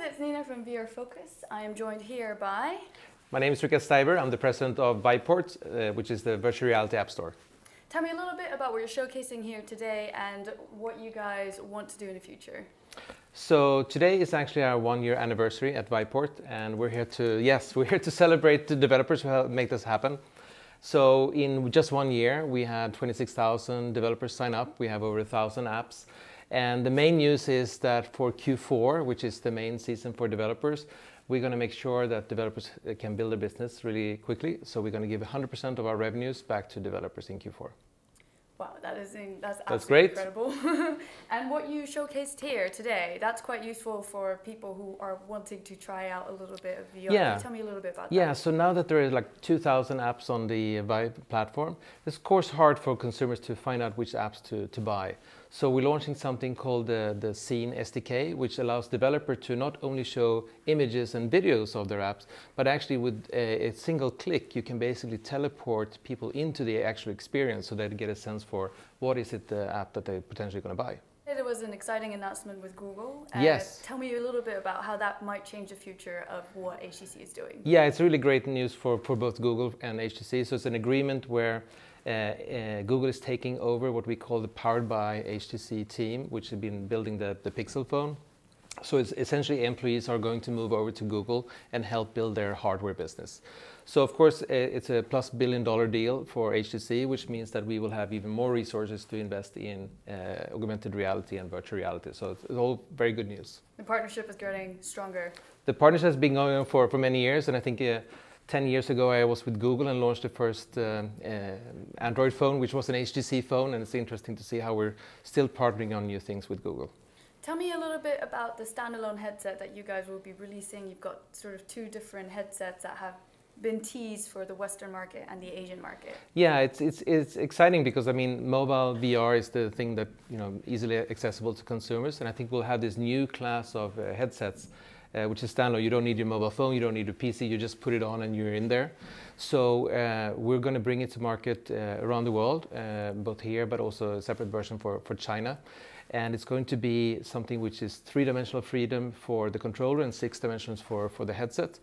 it's Nina from VRFocus. I am joined here by... My name is Rikard Steiber. I'm the president of Vive, which is the virtual reality app store. Tell me a little bit about what you're showcasing here today and what you guys want to do in the future. So today is actually our 1-year anniversary at Vive, and we're here to celebrate the developers who helped make this happen. So in just 1 year, we had 26,000 developers sign up. We have over 1,000 apps. And the main news is that for Q4, which is the main season for developers, we're going to make sure that developers can build a business really quickly. So we're going to give 100% of our revenues back to developers in Q4. Wow, that's absolutely great. Incredible. And what you showcased here today, that's quite useful for people who are wanting to try out a little bit of VR. Yeah. Can you tell me a little bit about that? Yeah, so now that there are like 2,000 apps on the Vive platform, it's of course hard for consumers to find out which apps to buy. So we're launching something called the Scene SDK, which allows developers to not only show images and videos of their apps, but actually with a single click, you can basically teleport people into the actual experience so they get a sense for what is it the app that they're potentially going to buy. There was an exciting announcement with Google. Yes. Tell me a little bit about how that might change the future of what HTC is doing. Yeah, it's really great news for both Google and HTC. So it's an agreement where Google is taking over what we call the Powered by HTC team, which has been building the Pixel phone. So it's essentially employees are going to move over to Google and help build their hardware business. So of course it's a plus $1 billion deal for HTC, which means that we will have even more resources to invest in augmented reality and virtual reality. So it's all very good news. The partnership is getting stronger. The partnership has been going on for many years, and I think 10 years ago I was with Google and launched the first Android phone, which was an HTC phone, and it's interesting to see how we're still partnering on new things with Google. Tell me a little bit about the standalone headset that you guys will be releasing. You've got sort of 2 different headsets that have been teased for the Western market and the Asian market. Yeah, it's exciting because I mean mobile VR is the thing that easily accessible to consumers, and I think we'll have this new class of headsets which is standalone. You don't need your mobile phone, you don't need your PC, you just put it on and you're in there. So we're going to bring it to market around the world, both here but also a separate version for China. And it's going to be something which is 3-dimensional freedom for the controller and 6 dimensions for the headset.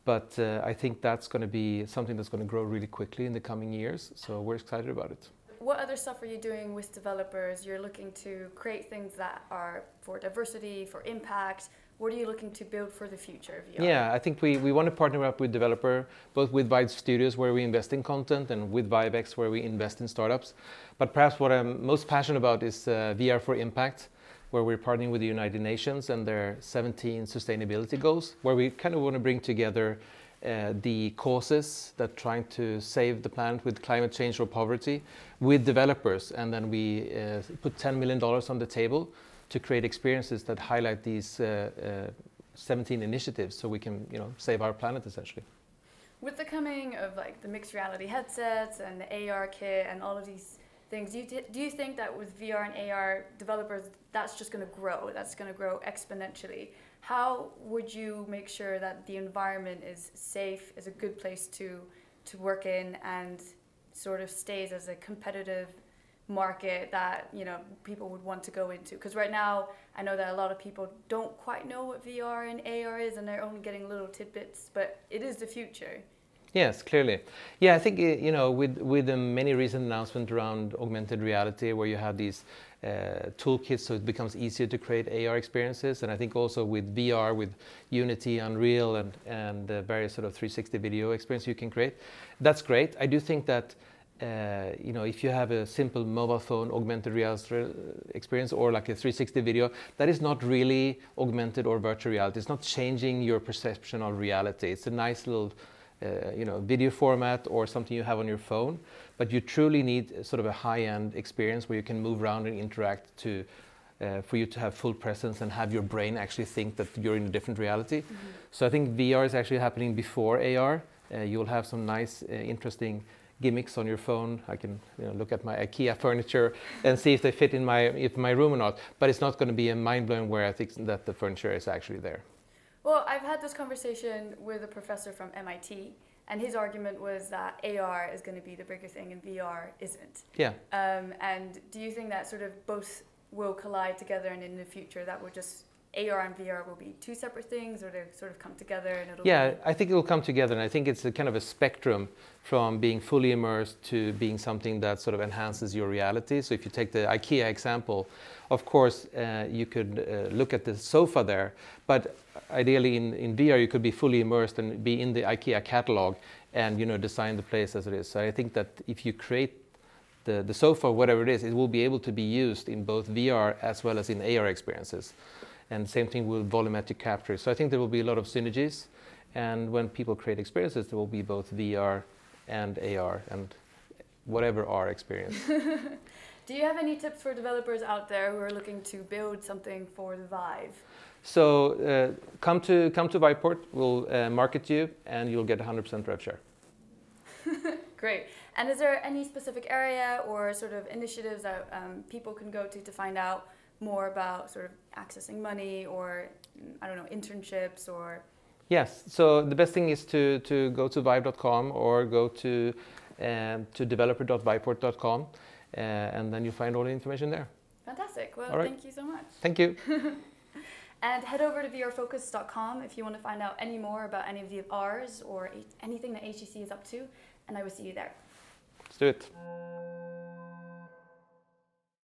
But I think that's going to be something that's going to grow really quickly in the coming years. So we're excited about it. What other stuff are you doing with developers? You're looking to create things that are for diversity, for impact. What are you looking to build for the future of VR? Yeah, I think we want to partner up with developer, both with Vive Studios where we invest in content and with ViveX where we invest in startups. But perhaps what I'm most passionate about is VR for Impact, where we're partnering with the United Nations and their 17 sustainability goals, where we kind of want to bring together the causes that trying to save the planet with climate change or poverty with developers, and then we put $10 million on the table to create experiences that highlight these 17 initiatives so we can save our planet essentially. With the coming of like the mixed reality headsets and the AR kit and all of these things, do you think that with VR and AR developers that's just going to grow, that's going to grow exponentially? How would you make sure that the environment is safe, is a good place to work in, and sort of stays as a competitive market that people would want to go into? Because right now I know that a lot of people don't quite know what VR and AR is, and they're only getting little tidbits, but it is the future. Yes, clearly. Yeah, I think with the many recent announcements around augmented reality, where you have these toolkits, so it becomes easier to create AR experiences, and I think also with VR, with Unity, Unreal, and the various sort of 360 video experience you can create, that's great. I do think that if you have a simple mobile phone augmented reality experience or like a 360 video, that is not really augmented or virtual reality. It's not changing your perception of reality. It's a nice little video format or something you have on your phone, but you truly need sort of a high-end experience where you can move around and interact for you to have full presence and have your brain actually think that you're in a different reality. Mm-hmm. So I think VR is actually happening before AR. You'll have some nice, interesting gimmicks on your phone. I can look at my IKEA furniture and see if they fit in my room or not, but it's not going to be a mind-blowing where I think that the furniture is actually there. Well, I've had this conversation with a professor from MIT, and his argument was that AR is going to be the bigger thing and VR isn't. Yeah. And do you think that sort of both will collide together, and in the future that will just AR and VR will be two separate things, or they sort of come together and it'll Yeah, I think it will come together, and I think it's a kind of a spectrum from being fully immersed to being something that sort of enhances your reality. So if you take the IKEA example, of course, you could look at the sofa there, but ideally in VR you could be fully immersed and be in the IKEA catalog and design the place as it is. So I think that if you create the sofa, whatever it is, it will be able to be used in both VR as well as in AR experiences. And same thing with volumetric capture. So I think there will be a lot of synergies. And when people create experiences, there will be both VR and AR and whatever R experience. Do you have any tips for developers out there who are looking to build something for the Vive? So come to Viveport, we'll market you, and you'll get 100% rev share. Great. And is there any specific area or sort of initiatives that people can go to find out more about sort of accessing money or, I don't know, internships or? Yes, so the best thing is to go to vive.com or go to developer.viveport.com and then you find all the information there. Fantastic. Well, right. Thank you so much. Thank you. And head over to VRFocus.com if you want to find out any more about any of the Rs or anything that HTC is up to, and I will see you there. Let's do it.